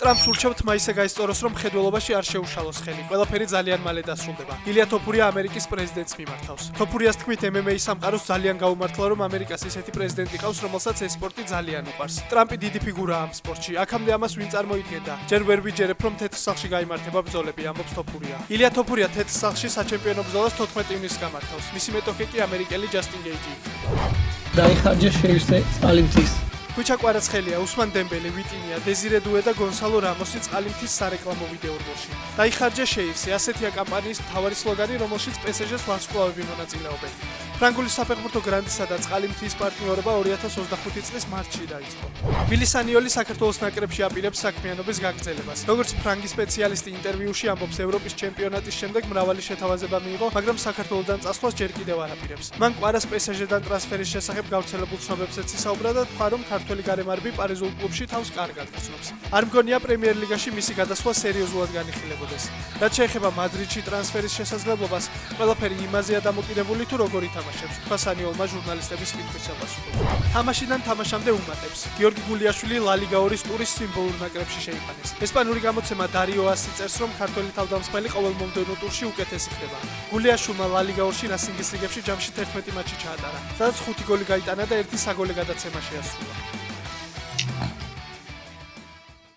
ტრამპს ურჩევთ მაისზე გაისწოროს, რომ მხედველობაში არ შეუშალოს ხელი. ყველაფერი ძალიან მალე დასრულდება. ილია თოფურია ამერიკის პრეზიდენტს მიმართავს. თოფურიას თქმით, MMA სამყაროს ძალიან გაუმართლა, რომ ამერიკას ისეთი პრეზიდენტი ყავს, რომელსაც ეს სპორტი ძალიან უყვარს. ტრამპი დიდი ფიგურაა ამ სპორტში. აქამდე ამას ვინ წარმოიდგენდა? ჯერ ვერ ვიჯერებ, რომ თეთრ სახლში გაიმართება ბრძოლები, ამბობს თოფურია. ილია თოფურია თეთრ სახლში საჩემპიონო ბრძოლას 14 ივნისს გამართავს. მისი მეტოქე კი ამერიკელი ჯასტინ გეიჯი. დაიხარჯა შეივსე წყალიმთის. ქუჩა კვარაცხელია, უსმან დემბელი, ვიტინია, დეზირე დუე და გონსალო რამოსი წყალიმთის სარეკლამო ვიდეორბოლში. დაიხარჯა შეივსე, ასეთია კამპანიის მთავარი სლოგანი, რომელშიც PSG-ს ვარსკვლავები მონაწილეობენ. ფრანგული საფეხბურთო გრანდისა და წყალიმთის პარტნიორობა 2025 წლის მარტში დაიწყო. ბილი სანიოლი საქართველოს ნაკრებში აპირებს საქმიანობის გაგრძელებას. როგორც ფრანგი სპეციალისტი ინტერვიუში ამბობს, ევროპის ჩემპიონატის შემდეგ მრავალი შეთავაზება მიიღო, მაგრამ საქართველოსთან წასვლას ჯერ კიდევ არ აპირებს. მან კვარას PSG-დან ტრანსფერის შესახებ გავრცელებულ ცნობებზეც ისაუბრა და თქვა, რომ ქართველი გარემარბი პარიზულ კლუბში თავს კარგად გრძნობს. არ მგონია პრემიერ ლიგაში მისი გადასვლა სერიოზულად განიხილებოდეს. რაც შეეხება მადრიდში ტრანსფერის შესაძლებლობას, ყველაფერი იმაზეა დამოკიდებული თუ როგორ ითამაშებს, თქვა სანიოლმა ჟურნალისტების კითხვის საპასუხოდ. თამაშიდან თამაშამდე უმატებს. გიორგი გულიაშვილი ლა ლიგა 2-ის ტურის სიმბოლურ ნაკრებში შეიყვანეს. ესპანური გამოცემა Dario Assi წერს, რომ ქართველი თავდამსხმელი ყოველ მომდევნო ტურში უკეთესი ხდება. გულიაშვილმა ლა ლიგა 2-ში რასინგის რიგებში ჯამში 11 მატჩი ჩაატარა, სადაც 5 გოლი გაიტანა და 1 საგოლე გადაცემა შეასრულა.